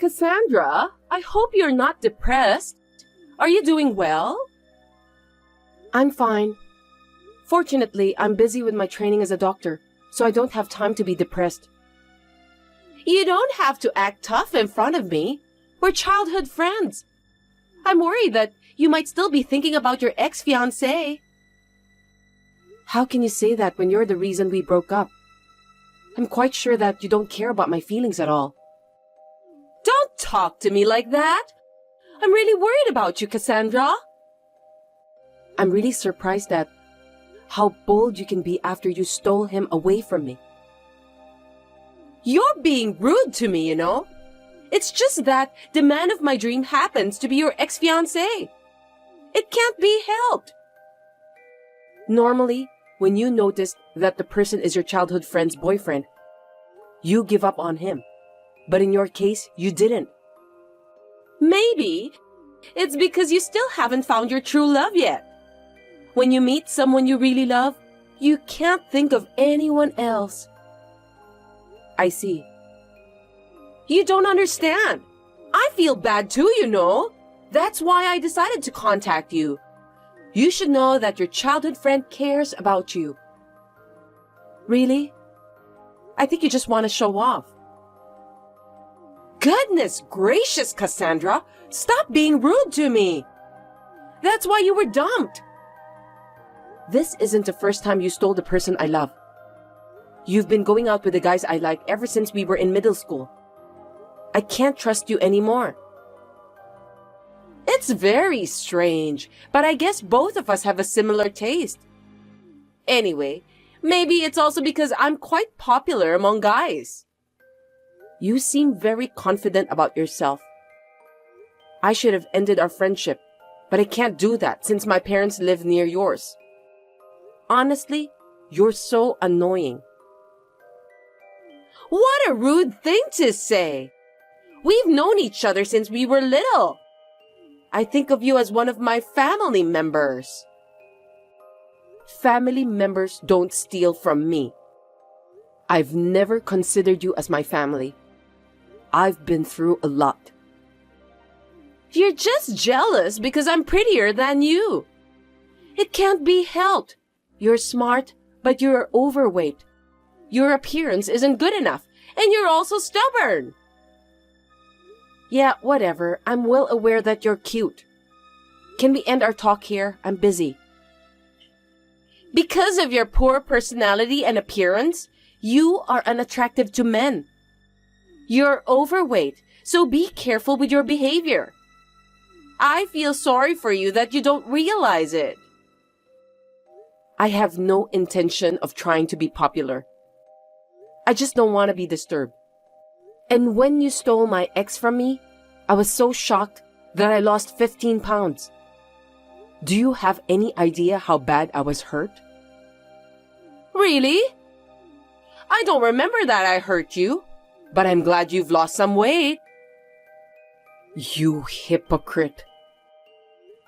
Cassandra, I hope you're not depressed. Are you doing well? I'm fine. Fortunately, I'm busy with my training as a doctor, so I don't have time to be depressed. You don't have to act tough in front of me. We're childhood friends. I'm worried that you might still be thinking about your ex-fiancé. How can you say that when you're the reason we broke up? I'm quite sure that you don't care about my feelings at all. Don't talk to me like that. I'm really worried about you, Cassandra. I'm really surprised at how bold you can be after you stole him away from me. You're being rude to me, you know. It's just that the man of my dream happens to be your ex-fiancé. It can't be helped. Normally, when you notice that the person is your childhood friend's boyfriend, you give up on him. But in your case, you didn't. Maybe it's because you still haven't found your true love yet. When you meet someone you really love, you can't think of anyone else. I see. You don't understand. I feel bad too, you know. That's why I decided to contact you. You should know that your childhood friend cares about you. Really? I think you just want to show off. Goodness gracious, Cassandra! Stop being rude to me! That's why you were dumped. This isn't the first time you stole the person I love. You've been going out with the guys I like ever since we were in middle school. I can't trust you anymore. It's very strange, but I guess both of us have a similar taste. Anyway, maybe it's also because I'm quite popular among guys. You seem very confident about yourself. I should have ended our friendship, but I can't do that since my parents live near yours. Honestly, you're so annoying. What a rude thing to say! We've known each other since we were little. I think of you as one of my family members. Family members don't steal from me. I've never considered you as my family. I've been through a lot. You're just jealous because I'm prettier than you. It can't be helped. You're smart, but you're overweight. Your appearance isn't good enough, and you're also stubborn. Yeah, whatever. I'm well aware that you're cute. Can we end our talk here? I'm busy. Because of your poor personality and appearance, you are unattractive to men. You're overweight, so be careful with your behavior. I feel sorry for you that you don't realize it. I have no intention of trying to be popular. I just don't want to be disturbed. And when you stole my ex from me, I was so shocked that I lost 15 pounds. Do you have any idea how bad I was hurt? Really? I don't remember that I hurt you, but I'm glad you've lost some weight. You hypocrite.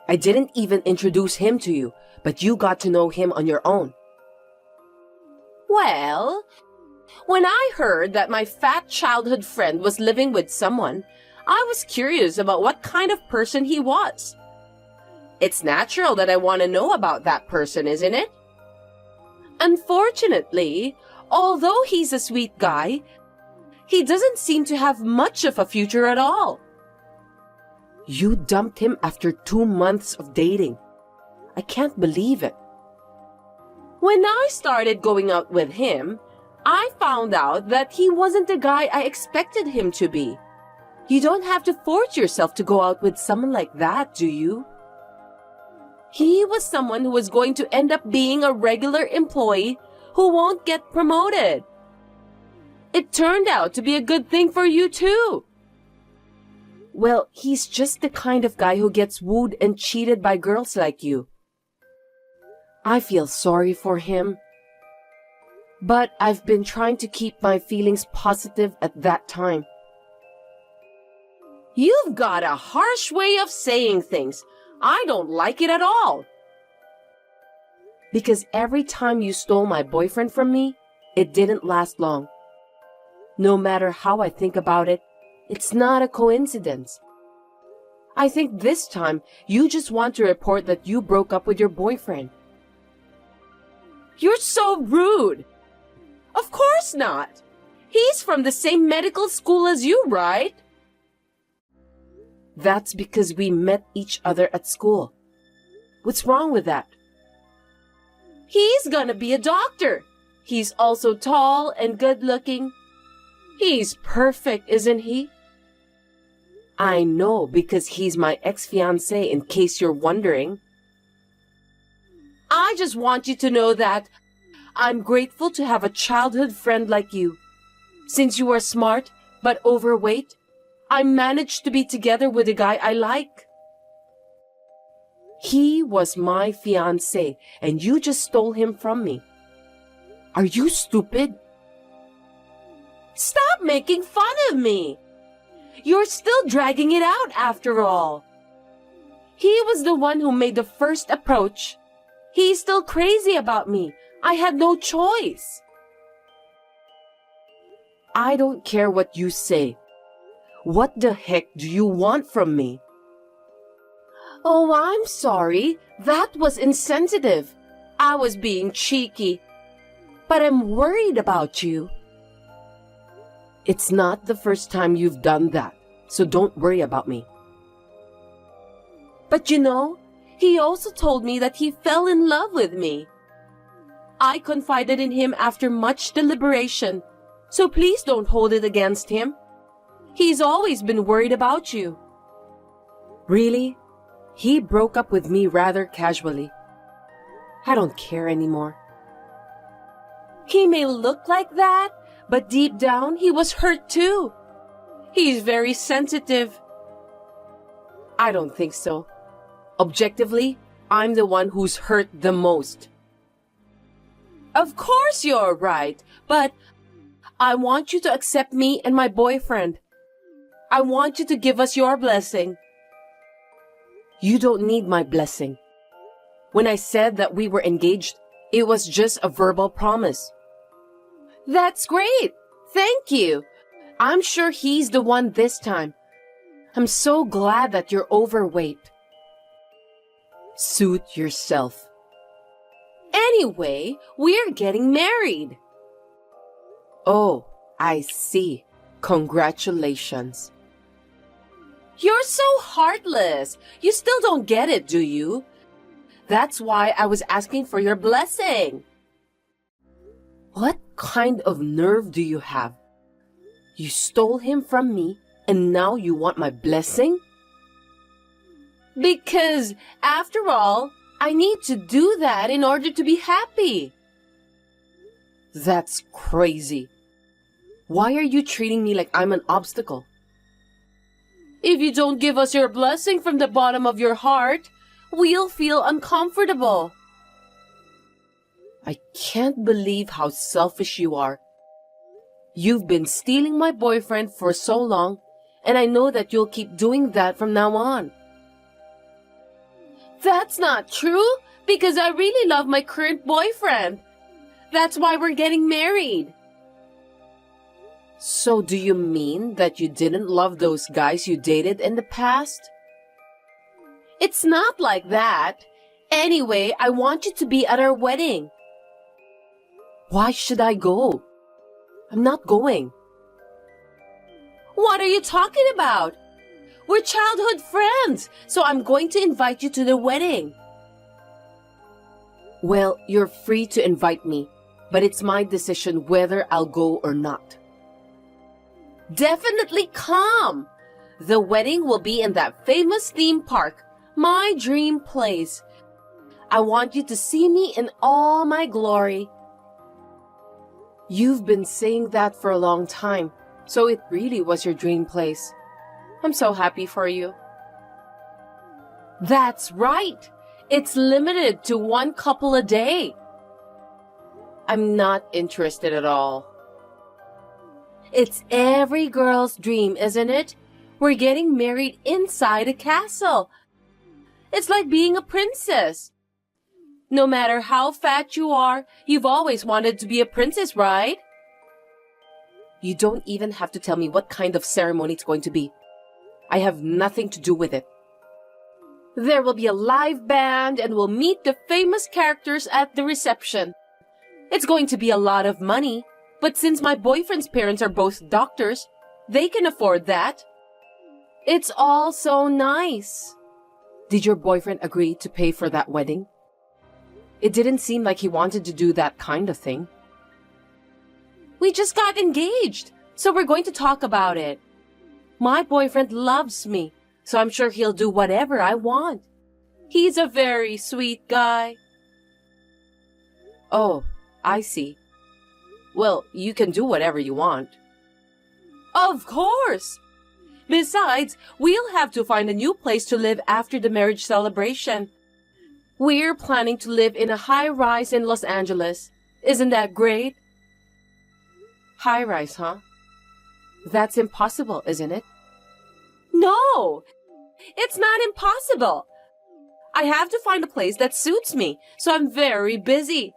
I didn't even introduce him to you, but you got to know him on your own. Well, when I heard that my fat childhood friend was living with someone, I was curious about what kind of person he was. It's natural that I want to know about that person, isn't it? Unfortunately, although he's a sweet guy, he doesn't seem to have much of a future at all. You dumped him after 2 months of dating. I can't believe it. When I started going out with him, I found out that he wasn't the guy I expected him to be. You don't have to force yourself to go out with someone like that, do you? He was someone who was going to end up being a regular employee who won't get promoted. It turned out to be a good thing for you too. Well, he's just the kind of guy who gets wooed and cheated by girls like you. I feel sorry for him. But I've been trying to keep my feelings positive at that time. You've got a harsh way of saying things. I don't like it at all. Because every time you stole my boyfriend from me, it didn't last long. No matter how I think about it, It's not a coincidence. I think this time you just want to report that you broke up with your boyfriend. You're so rude. Of course not. He's from the same medical school as you, right? That's because we met each other at school. What's wrong with that? He's gonna be a doctor. He's also tall and good-looking. He's perfect, isn't he? I know, because he's my ex-fiancé, in case you're wondering. I just want you to know that I'm grateful to have a childhood friend like you. Since you are smart but overweight, I managed to be together with a guy I like. He was my fiancé, and you just stole him from me. Are you stupid? Stop making fun of me! You're still dragging it out after all. He was the one who made the first approach. He's still crazy about me. I had no choice. I don't care what you say. What the heck do you want from me? Oh, I'm sorry. That was insensitive. I was being cheeky. But I'm worried about you. It's not the first time you've done that, so don't worry about me. But you know, he also told me that he fell in love with me. I confided in him after much deliberation, so please don't hold it against him. He's always been worried about you. Really? He broke up with me rather casually. I don't care anymore. He may look like that, but deep down he was hurt too. He's very sensitive. I don't think so. Objectively, I'm the one who's hurt the most. Of course you're right, but I want you to accept me and my boyfriend. I want you to give us your blessing. You don't need my blessing. When I said that we were engaged, it was just a verbal promise. That's great. Thank you. I'm sure he's the one this time. I'm so glad that you're overweight. Suit yourself. Anyway, we're getting married. Oh, I see. Congratulations. You're so heartless. You still don't get it, do you? That's why I was asking for your blessing. What kind of nerve do you have? You stole him from me, and now you want my blessing? Because, after all, I need to do that in order to be happy. That's crazy. Why are you treating me like I'm an obstacle? If you don't give us your blessing from the bottom of your heart, we'll feel uncomfortable. I can't believe how selfish you are. You've been stealing my boyfriend for so long, and I know that you'll keep doing that from now on. That's not true, because I really love my current boyfriend. That's why we're getting married. So do you mean that you didn't love those guys you dated in the past? It's not like that. Anyway, I want you to be at our wedding. Why should I go? I'm not going. What are you talking about? We're childhood friends, so I'm going to invite you to the wedding. Well, you're free to invite me, but it's my decision whether I'll go or not. Definitely come! The wedding will be in that famous theme park, my dream place. I want you to see me in all my glory. You've been saying that for a long time, so it really was your dream place. I'm so happy for you. That's right. It's limited to 1 couple a day. I'm not interested at all. It's every girl's dream, isn't it? We're getting married inside a castle. It's like being a princess. No matter how fat you are, you've always wanted to be a princess, right? You don't even have to tell me what kind of ceremony it's going to be. I have nothing to do with it. There will be a live band and we'll meet the famous characters at the reception. It's going to be a lot of money, but since my boyfriend's parents are both doctors, they can afford that. It's all so nice. Did your boyfriend agree to pay for that wedding? It didn't seem like he wanted to do that kind of thing. We just got engaged, so we're going to talk about it. My boyfriend loves me, so I'm sure he'll do whatever I want. He's a very sweet guy. Oh, I see. Well, you can do whatever you want. Of course! Besides, we'll have to find a new place to live after the marriage celebration. We're planning to live in a high-rise in Los Angeles. Isn't that great? High-rise, huh? That's impossible, isn't it? No! It's not impossible. I have to find a place that suits me, so I'm very busy.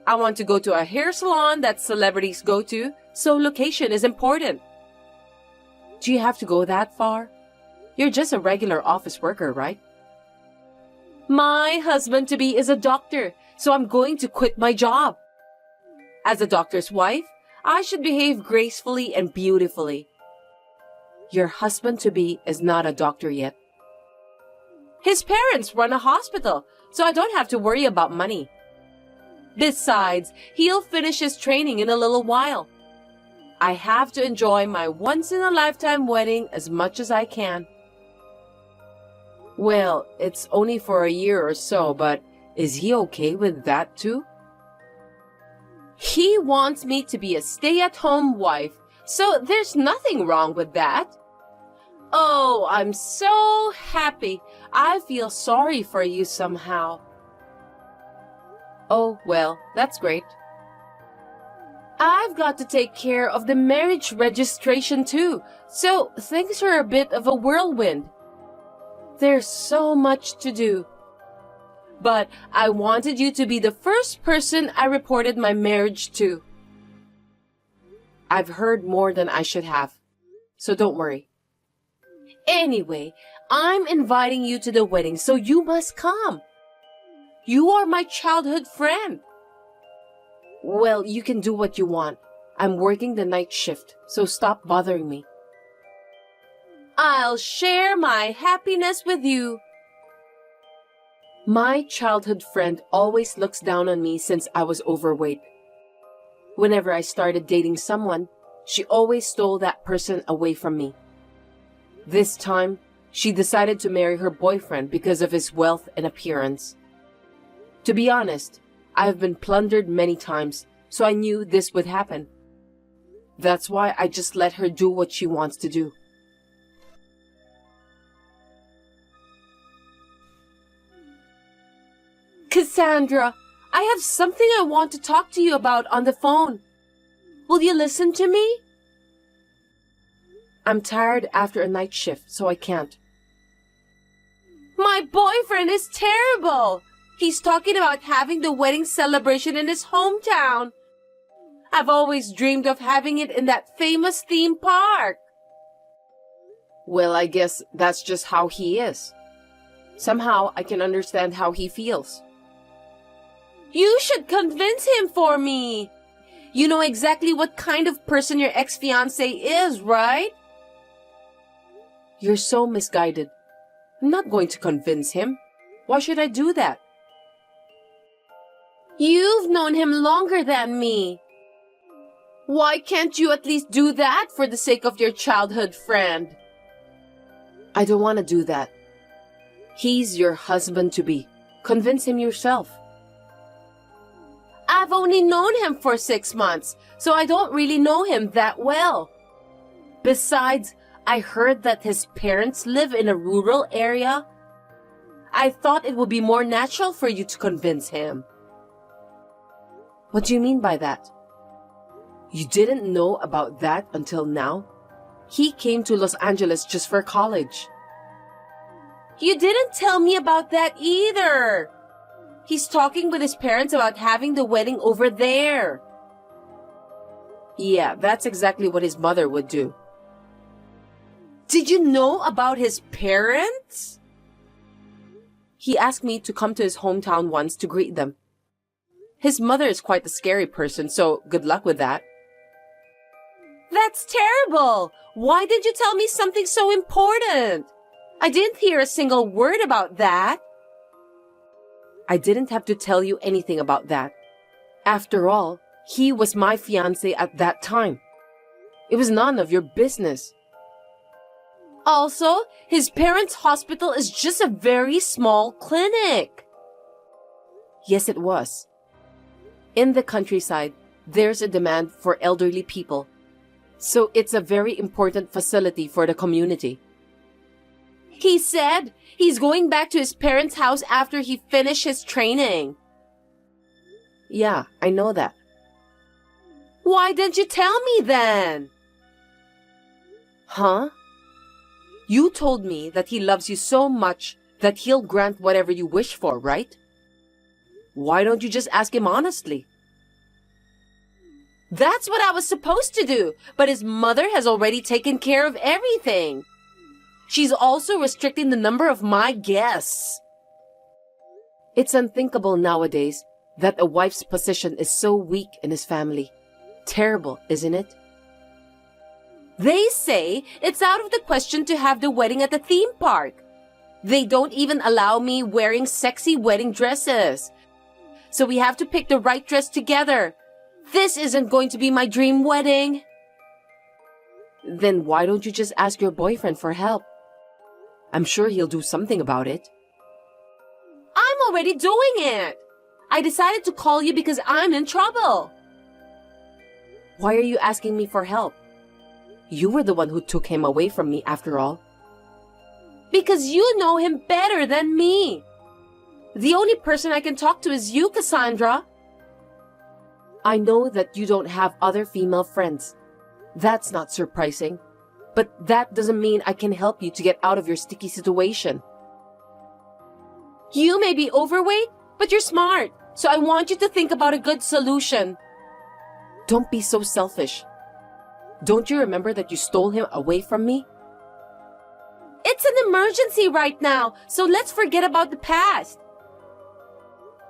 I want to go to a hair salon that celebrities go to, so location is important. Do you have to go that far? You're just a regular office worker, right? My husband-to-be is a doctor, so I'm going to quit my job. As a doctor's wife, I should behave gracefully and beautifully. Your husband-to-be is not a doctor yet. His parents run a hospital, so I don't have to worry about money. Besides, he'll finish his training in a little while. I have to enjoy my once-in-a-lifetime wedding as much as I can. Well, it's only for a year or so, but is he okay with that too? He wants me to be a stay-at-home wife, so there's nothing wrong with that. Oh, I'm so happy. I feel sorry for you somehow. Oh, well, that's great. I've got to take care of the marriage registration too, so things are a bit of a whirlwind. There's so much to do. But I wanted you to be the first person I reported my marriage to. I've heard more than I should have, so don't worry. Anyway, I'm inviting you to the wedding, so you must come. You are my childhood friend. Well, you can do what you want. I'm working the night shift, so stop bothering me. I'll share my happiness with you. My childhood friend always looks down on me since I was overweight. Whenever I started dating someone, she always stole that person away from me. This time, she decided to marry her boyfriend because of his wealth and appearance. To be honest, I have been plundered many times, so I knew this would happen. That's why I just let her do what she wants to do. Cassandra, I have something I want to talk to you about on the phone. Will you listen to me? I'm tired after a night shift, so I can't. My boyfriend is terrible. He's talking about having the wedding celebration in his hometown. I've always dreamed of having it in that famous theme park. Well, I guess that's just how he is. Somehow I can understand how he feels. You should convince him for me. You know exactly what kind of person your ex-fiancé is, right? You're so misguided. I'm not going to convince him. Why should I do that? You've known him longer than me. Why can't you at least do that for the sake of your childhood friend? I don't want to do that. He's your husband-to-be. Convince him yourself. I've only known him for 6 months, so I don't really know him that well. Besides, I heard that his parents live in a rural area. I thought it would be more natural for you to convince him. What do you mean by that? You didn't know about that until now? He came to Los Angeles just for college. You didn't tell me about that either. He's talking with his parents about having the wedding over there. Yeah, that's exactly what his mother would do. Did you know about his parents? He asked me to come to his hometown once to greet them. His mother is quite a scary person, so good luck with that. That's terrible! Why didn't you tell me something so important? I didn't hear a single word about that. I didn't have to tell you anything about that. After all, he was my fiancé at that time. It was none of your business. Also, his parents' hospital is just a very small clinic. Yes, it was. In the countryside, there's a demand for elderly people. So it's a very important facility for the community. He said he's going back to his parents' house after he finished his training. Yeah, I know that. Why didn't you tell me then? Huh? You told me that he loves you so much that he'll grant whatever you wish for, right? Why don't you just ask him honestly? That's what I was supposed to do, but his mother has already taken care of everything. She's also restricting the number of my guests. It's unthinkable nowadays that a wife's position is so weak in his family. Terrible, isn't it? They say it's out of the question to have the wedding at the theme park. They don't even allow me wearing sexy wedding dresses. So we have to pick the right dress together. This isn't going to be my dream wedding. Then why don't you just ask your boyfriend for help? I'm sure he'll do something about it. I'm already doing it. I decided to call you because I'm in trouble. Why are you asking me for help? You were the one who took him away from me after all. Because you know him better than me. The only person I can talk to is you, Cassandra. I know that you don't have other female friends. That's not surprising. But that doesn't mean I can help you to get out of your sticky situation. You may be overweight, but you're smart. So I want you to think about a good solution. Don't be so selfish. Don't you remember that you stole him away from me? It's an emergency right now, so let's forget about the past.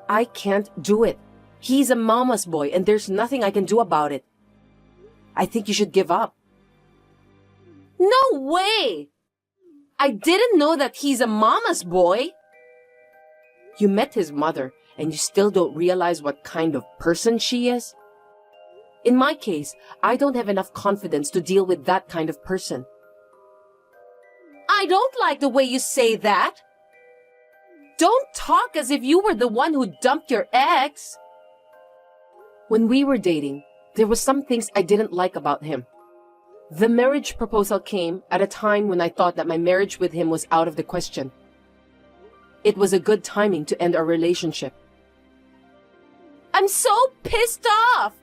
I can't do it. He's a mama's boy and there's nothing I can do about it. I think you should give up. No way! I didn't know that he's a mama's boy. You met his mother and you still don't realize what kind of person she is? In my case, I don't have enough confidence to deal with that kind of person. I don't like the way you say that. Don't talk as if you were the one who dumped your ex. When we were dating, there were some things I didn't like about him. The marriage proposal came at a time when I thought that my marriage with him was out of the question. It was a good timing to end our relationship. I'm so pissed off!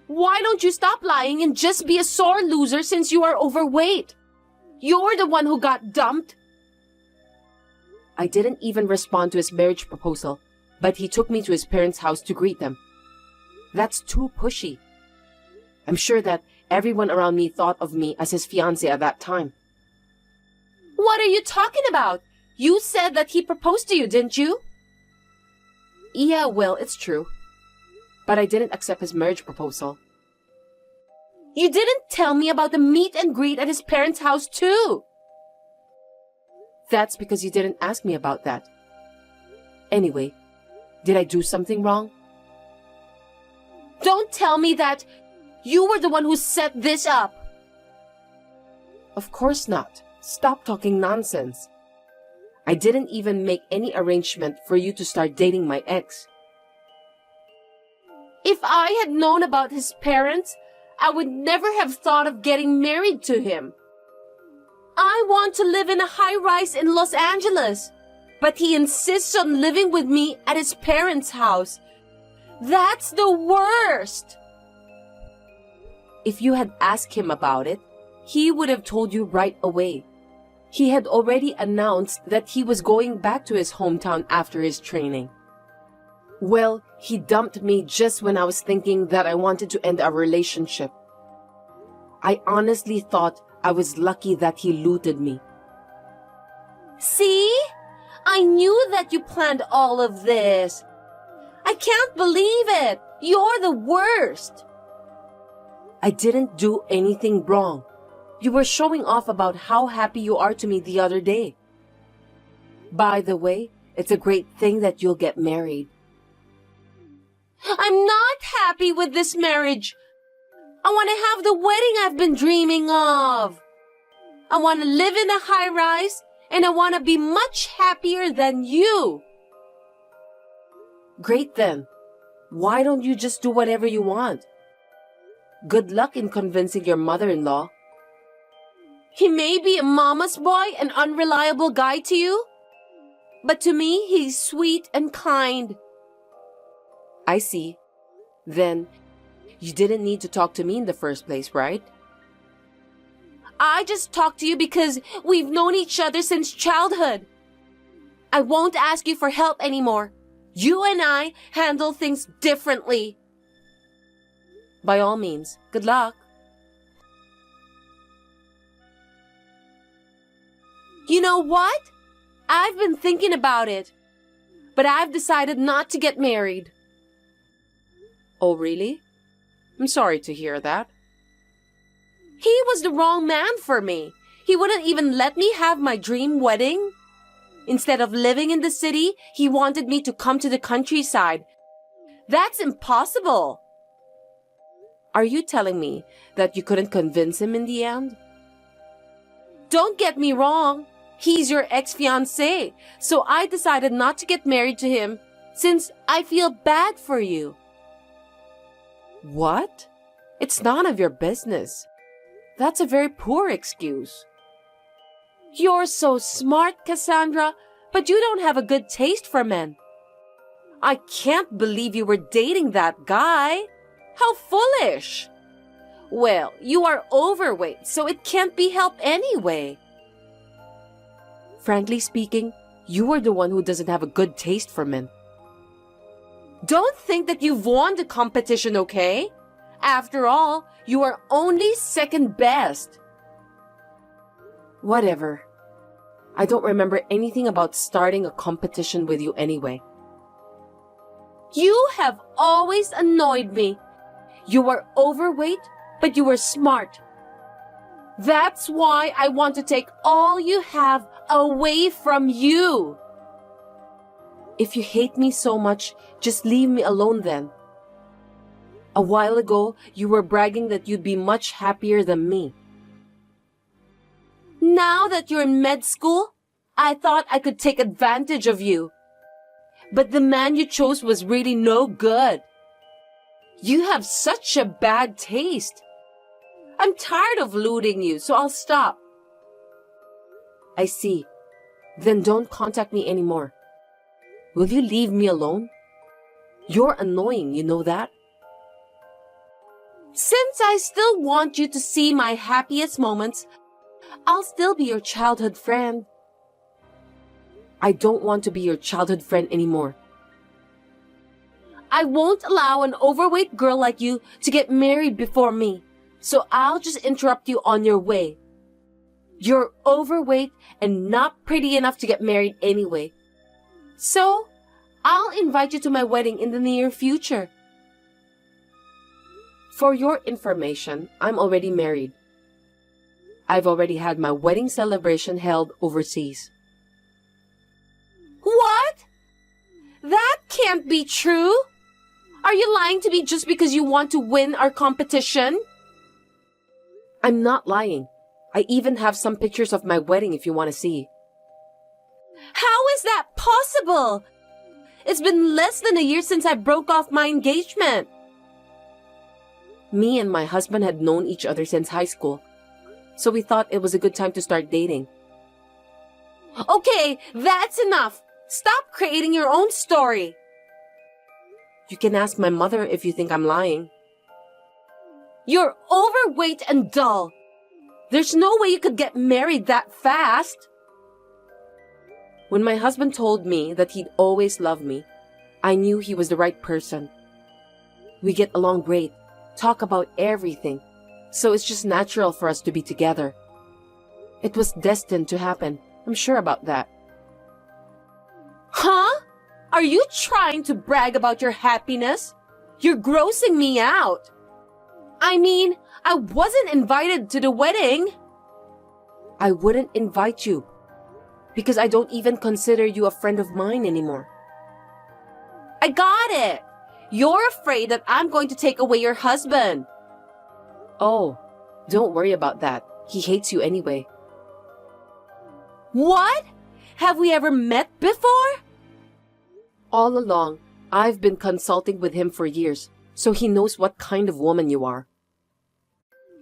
Why don't you stop lying and just be a sore loser since you are overweight? You're the one who got dumped. I didn't even respond to his marriage proposal, but he took me to his parents' house to greet them. That's too pushy. I'm sure that everyone around me thought of me as his fiancé at that time. What are you talking about? You said that he proposed to you, didn't you? Yeah, well, it's true. But I didn't accept his marriage proposal. You didn't tell me about the meet and greet at his parents' house too. That's because you didn't ask me about that. Anyway, did I do something wrong? Don't tell me that you were the one who set this up. Of course not. Stop talking nonsense. I didn't even make any arrangement for you to start dating my ex. If I had known about his parents, I would never have thought of getting married to him. I want to live in a high-rise in Los Angeles, but he insists on living with me at his parents' house. That's the worst! If you had asked him about it, he would have told you right away. He had already announced that he was going back to his hometown after his training. Well, he dumped me just when I was thinking that I wanted to end our relationship. I honestly thought I was lucky that he looted me. See? I knew that you planned all of this. I can't believe it. You're the worst. I didn't do anything wrong. You were showing off about how happy you are to me the other day. By the way, it's a great thing that you'll get married. I'm not happy with this marriage. I want to have the wedding I've been dreaming of. I want to live in a high-rise, and I want to be much happier than you. Great then. Why don't you just do whatever you want? Good luck in convincing your mother-in-law. He may be a mama's boy, an unreliable guy to you, but to me, he's sweet and kind. I see. Then, you didn't need to talk to me in the first place, right? I just talked to you because we've known each other since childhood. I won't ask you for help anymore. You and I handle things differently. By all means, good luck. You know what? I've been thinking about it, but I've decided not to get married. Oh, really? I'm sorry to hear that. He was the wrong man for me. He wouldn't even let me have my dream wedding. Instead of living in the city, he wanted me to come to the countryside. That's impossible. Are you telling me that you couldn't convince him in the end? Don't get me wrong. He's your ex-fiancé, so I decided not to get married to him since I feel bad for you. What? It's none of your business. That's a very poor excuse. You're so smart, Cassandra, but you don't have a good taste for men. I can't believe you were dating that guy. How foolish. Well, you are overweight, so it can't be helped anyway. Frankly speaking, you are the one who doesn't have a good taste for men. Don't think that you've won the competition, okay? After all, you are only second best. Whatever. I don't remember anything about starting a competition with you anyway. You have always annoyed me. You were overweight, but you were smart. That's why I want to take all you have away from you. If you hate me so much, just leave me alone then. A while ago, you were bragging that you'd be much happier than me. Now that you're in med school, I thought I could take advantage of you. But the man you chose was really no good. You have such a bad taste. I'm tired of looting you, so I'll stop. I see. Then don't contact me anymore. Will you leave me alone? You're annoying, you know that? Since I still want you to see my happiest moments, I'll still be your childhood friend. I don't want to be your childhood friend anymore. I won't allow an overweight girl like you to get married before me, so I'll just interrupt you on your way. You're overweight and not pretty enough to get married anyway. So, I'll invite you to my wedding in the near future. For your information, I'm already married. I've already had my wedding celebration held overseas. What? That can't be true. Are you lying to me just because you want to win our competition? I'm not lying. I even have some pictures of my wedding if you want to see. How is that possible? It's been less than a year since I broke off my engagement. Me and my husband had known each other since high school, so we thought it was a good time to start dating. Okay, that's enough. Stop creating your own story. You can ask my mother if you think I'm lying. You're overweight and dull. There's no way you could get married that fast. When my husband told me that he'd always love me, I knew he was the right person. We get along great, talk about everything, So it's just natural for us to be together. It was destined to happen. I'm sure about that. Huh? Are you trying to brag about your happiness? You're grossing me out. I mean, I wasn't invited to the wedding. I wouldn't invite you because I don't even consider you a friend of mine anymore. I got it. You're afraid that I'm going to take away your husband. Oh, don't worry about that. He hates you anyway. What? Have we ever met before? All along, I've been consulting with him for years, so he knows what kind of woman you are.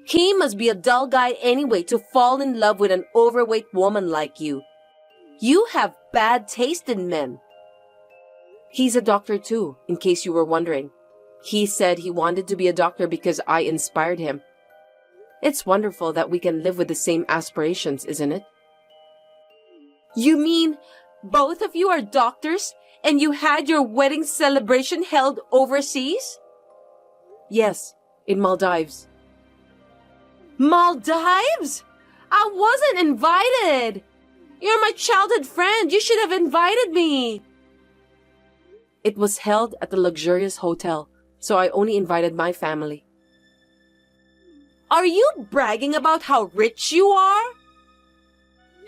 He must be a dull guy anyway to fall in love with an overweight woman like you. You have bad taste in men. He's a doctor too, in case you were wondering. He said he wanted to be a doctor because I inspired him. It's wonderful that we can live with the same aspirations, isn't it? You mean both of you are doctors and you had your wedding celebration held overseas? Yes, in Maldives. Maldives? I wasn't invited. You're my childhood friend. You should have invited me. It was held at a luxurious hotel, so I only invited my family. Are you bragging about how rich you are?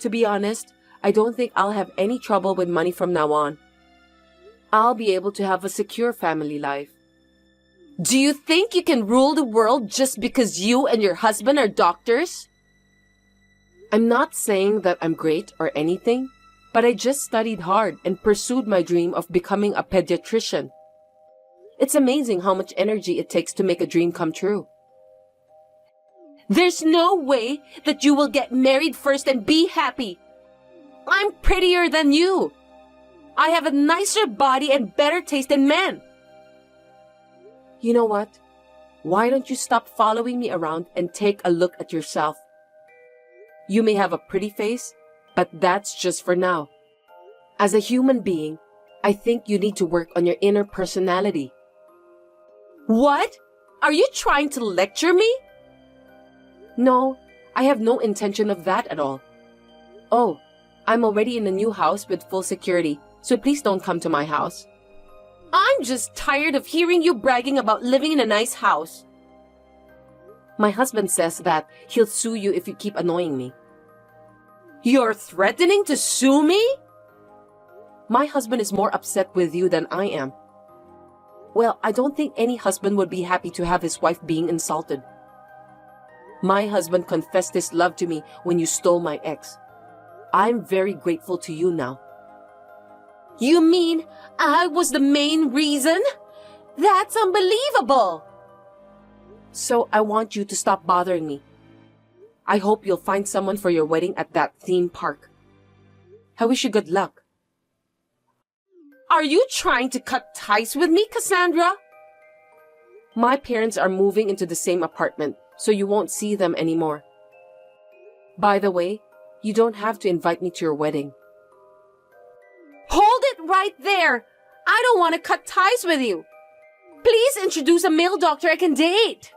To be honest, I don't think I'll have any trouble with money from now on. I'll be able to have a secure family life. Do you think you can rule the world just because you and your husband are doctors? I'm not saying that I'm great or anything, but I just studied hard and pursued my dream of becoming a pediatrician. It's amazing how much energy it takes to make a dream come true. There's no way that you will get married first and be happy. I'm prettier than you. I have a nicer body and better taste in men. You know what? Why don't you stop following me around and take a look at yourself? You may have a pretty face, but that's just for now. As a human being, I think you need to work on your inner personality. What? Are you trying to lecture me? No, I have no intention of that at all. Oh, I'm already in a new house with full security, so please don't come to my house. I'm just tired of hearing you bragging about living in a nice house. My husband says that he'll sue you if you keep annoying me. You're threatening to sue me? My husband is more upset with you than I am. Well, I don't think any husband would be happy to have his wife being insulted. My husband confessed his love to me when you stole my ex. I'm very grateful to you now. You mean I was the main reason? That's unbelievable. So I want you to stop bothering me. I hope you'll find someone for your wedding at that theme park. I wish you good luck. Are you trying to cut ties with me, Cassandra? My parents are moving into the same apartment, so you won't see them anymore. By the way, you don't have to invite me to your wedding. Hold it right there! I don't want to cut ties with you. Please introduce a male doctor I can date.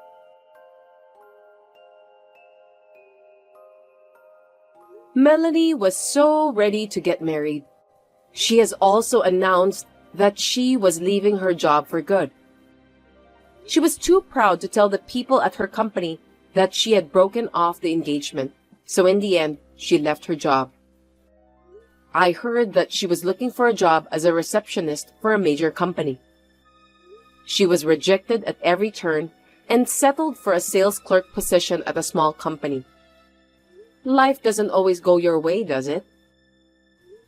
Melanie was so ready to get married. She has also announced that she was leaving her job for good. She was too proud to tell the people at her company that she had broken off the engagement, so in the end, she left her job. I heard that she was looking for a job as a receptionist for a major company. She was rejected at every turn and settled for a sales clerk position at a small company. Life doesn't always go your way, does it?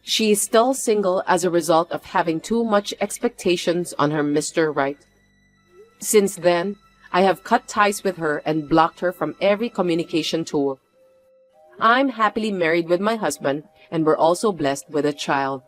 She is still single as a result of having too much expectations on her Mr. Right. Since then, I have cut ties with her and blocked her from every communication tool. I'm happily married with my husband, and we're also blessed with a child.